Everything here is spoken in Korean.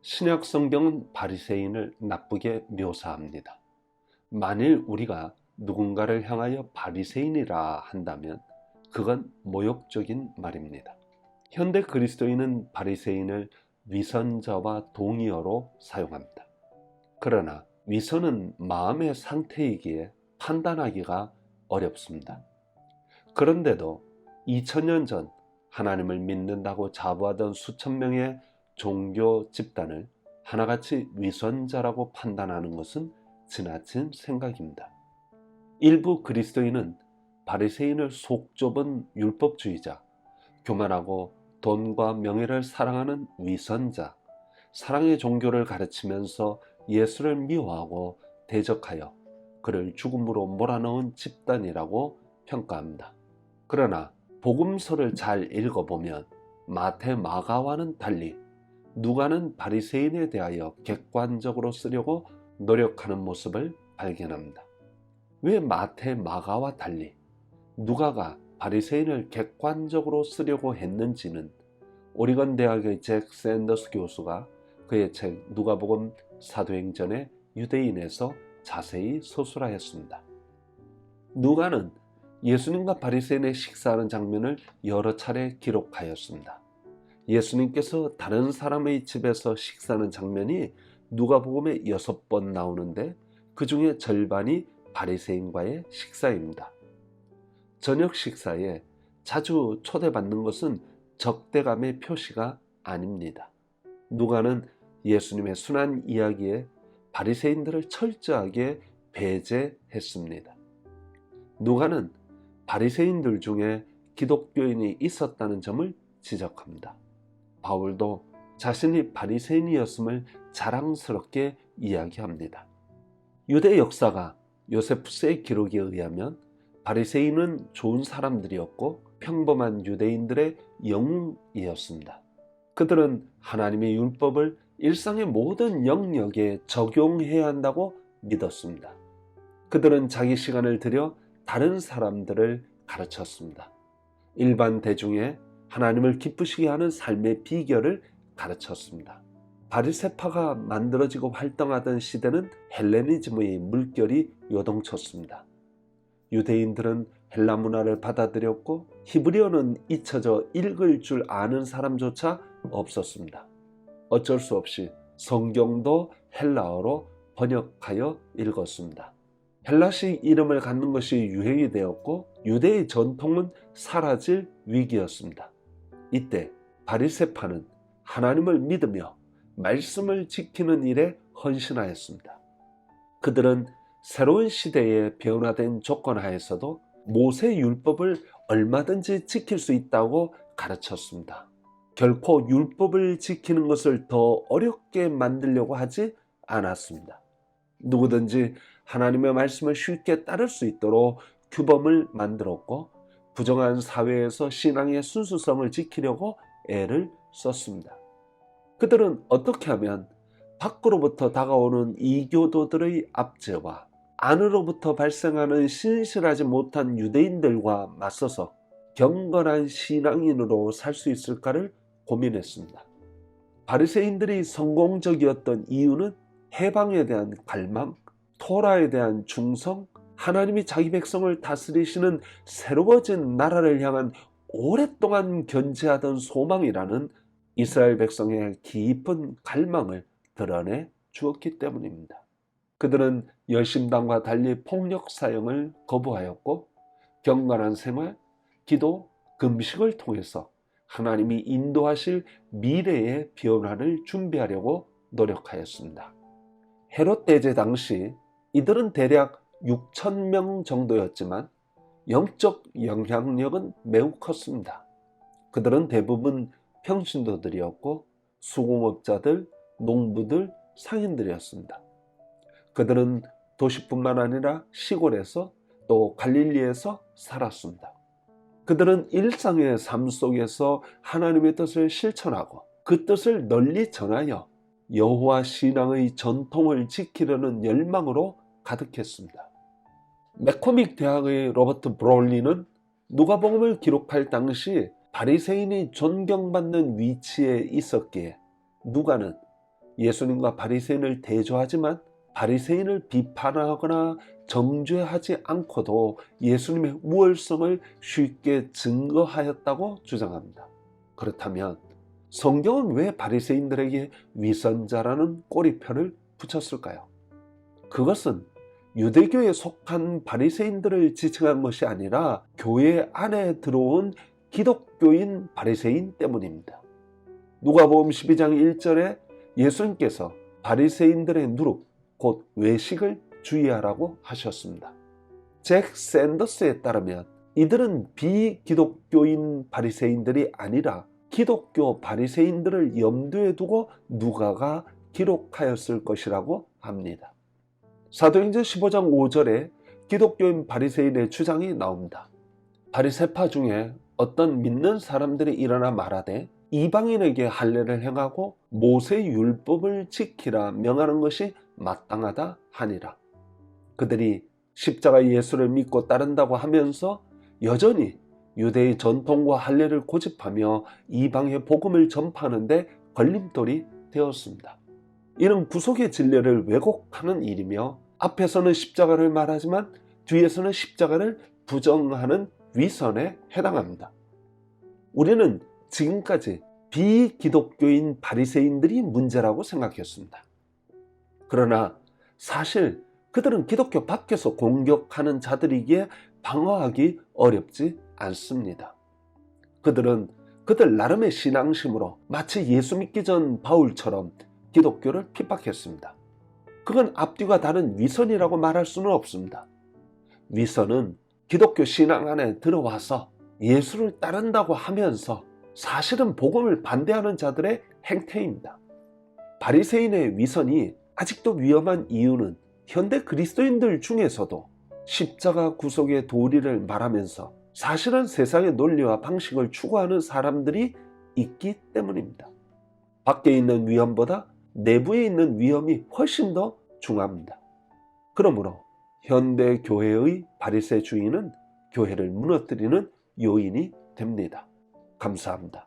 신약 성경은 바리새인을 나쁘게 묘사합니다. 만일 우리가 누군가를 향하여 바리새인이라 한다면 그건 모욕적인 말입니다. 현대 그리스도인은 바리새인을 위선자와 동의어로 사용합니다. 그러나 위선은 마음의 상태이기에 판단하기가 어렵습니다. 그런데도 2000년 전 하나님을 믿는다고 자부하던 수천 명의 종교 집단을 하나같이 위선자라고 판단하는 것은 지나친 생각입니다. 일부 그리스도인은 바리새인을 속 좁은 율법주의자, 교만하고 돈과 명예를 사랑하는 위선자, 사랑의 종교를 가르치면서 예수를 미워하고 대적하여 그를 죽음으로 몰아넣은 집단이라고 평가합니다. 그러나 복음서를 잘 읽어보면 마태, 마가와는 달리 누가는 바리새인에 대하여 객관적으로 쓰려고 노력하는 모습을 발견합니다. 왜 마태, 마가와 달리 누가가 바리새인을 객관적으로 쓰려고 했는지는 오리건 대학의 잭 샌더스 교수가 그의 책 누가복음 사도행전의 유대인에서 자세히 서술하였습니다. 누가는 예수님과 바리새인의 식사하는 장면을 여러 차례 기록하였습니다. 예수님께서 다른 사람의 집에서 식사하는 장면이 누가복음에 6번 나오는데 그 중에 절반이 바리새인과의 식사입니다. 저녁 식사에 자주 초대받는 것은 적대감의 표시가 아닙니다. 누가는 예수님의 순한 이야기에 바리새인들을 철저하게 배제했습니다. 누가는 바리새인들 중에 기독교인이 있었다는 점을 지적합니다. 바울도 자신이 바리새인이었음을 자랑스럽게 이야기합니다. 유대 역사가 요세푸스의 기록에 의하면 바리새인은 좋은 사람들이었고 평범한 유대인들의 영웅이었습니다. 그들은 하나님의 율법을 일상의 모든 영역에 적용해야 한다고 믿었습니다. 그들은 자기 시간을 들여 다른 사람들을 가르쳤습니다. 일반 대중의 하나님을 기쁘시게 하는 삶의 비결을 가르쳤습니다. 바리새파가 만들어지고 활동하던 시대는 헬레니즘의 물결이 요동쳤습니다. 유대인들은 헬라 문화를 받아들였고 히브리어는 잊혀져 읽을 줄 아는 사람조차 없었습니다. 어쩔 수 없이 성경도 헬라어로 번역하여 읽었습니다. 헬라식 이름을 갖는 것이 유행이 되었고 유대의 전통은 사라질 위기였습니다. 이때 바리새파는 하나님을 믿으며 말씀을 지키는 일에 헌신하였습니다. 그들은 새로운 시대에 변화된 조건 하에서도 모세 율법을 얼마든지 지킬 수 있다고 가르쳤습니다. 결코 율법을 지키는 것을 더 어렵게 만들려고 하지 않았습니다. 누구든지 하나님의 말씀을 쉽게 따를 수 있도록 규범을 만들었고 부정한 사회에서 신앙의 순수성을 지키려고 애를 썼습니다. 그들은 어떻게 하면 밖으로부터 다가오는 이교도들의 압제와 안으로부터 발생하는 신실하지 못한 유대인들과 맞서서 경건한 신앙인으로 살 수 있을까를 고민했습니다. 바리새인들이 성공적이었던 이유는 해방에 대한 갈망, 토라에 대한 충성, 하나님이 자기 백성을 다스리시는 새로워진 나라를 향한 오랫동안 견지하던 소망이라는 이스라엘 백성의 깊은 갈망을 드러내 주었기 때문입니다. 그들은 열심당과 달리 폭력 사용을 거부하였고 경건한 생활, 기도, 금식을 통해서 하나님이 인도하실 미래의 변화를 준비하려고 노력하였습니다. 헤롯 대제 당시 이들은 대략 6,000명 정도였지만 영적 영향력은 매우 컸습니다. 그들은 대부분 평신도들이었고 수공업자들, 농부들, 상인들이었습니다. 그들은 도시뿐만 아니라 시골에서 또 갈릴리에서 살았습니다. 그들은 일상의 삶 속에서 하나님의 뜻을 실천하고 그 뜻을 널리 전하여 여호와 신앙의 전통을 지키려는 열망으로 가득했습니다. 맥코믹 대학의 로버트 브롤리는 누가복음을 기록할 당시 바리새인이 존경받는 위치에 있었기에 누가는 예수님과 바리새인을 대조하지만 바리새인을 비판하거나 정죄하지 않고도 예수님의 우월성을 쉽게 증거하였다고 주장합니다. 그렇다면 성경은 왜 바리새인들에게 위선자라는 꼬리표를 붙였을까요? 그것은 유대교에 속한 바리새인들을 지칭한 것이 아니라 교회 안에 들어온 기독교인 바리새인 때문입니다. 누가복음 12장 1절에 예수님께서 바리새인들의 누룩, 곧 외식을 주의하라고 하셨습니다. 잭 샌더스에 따르면 이들은 비기독교인 바리새인들이 아니라 기독교 바리새인들을 염두에 두고 누가가 기록하였을 것이라고 합니다. 사도행전 15장 5절에 기독교인 바리새인의 주장이 나옵니다. 바리새파 중에 어떤 믿는 사람들이 일어나 말하되 이방인에게 할례를 행하고 모세 율법을 지키라 명하는 것이 마땅하다 하니라. 그들이 십자가 예수를 믿고 따른다고 하면서 여전히 유대의 전통과 할례를 고집하며 이방의 복음을 전파하는데 걸림돌이 되었습니다. 이는 구속의 진리를 왜곡하는 일이며 앞에서는 십자가를 말하지만 뒤에서는 십자가를 부정하는 위선에 해당합니다. 우리는 지금까지 비기독교인 바리새인들이 문제라고 생각했습니다. 그러나 사실 그들은 기독교 밖에서 공격하는 자들이기에 방어하기 어렵지 않습니다. 그들은 그들 나름의 신앙심으로 마치 예수 믿기 전 바울처럼 기독교를 핍박했습니다. 그건 앞뒤가 다른 위선이라고 말할 수는 없습니다. 위선은 기독교 신앙 안에 들어와서 예수를 따른다고 하면서 사실은 복음을 반대하는 자들의 행태입니다. 바리새인의 위선이 아직도 위험한 이유는 현대 그리스도인들 중에서도 십자가 구속의 도리를 말하면서 사실은 세상의 논리와 방식을 추구하는 사람들이 있기 때문입니다. 밖에 있는 위험보다 내부에 있는 위험이 훨씬 더 중요합니다. 그러므로 현대 교회의 바리새주의는 교회를 무너뜨리는 요인이 됩니다. 감사합니다.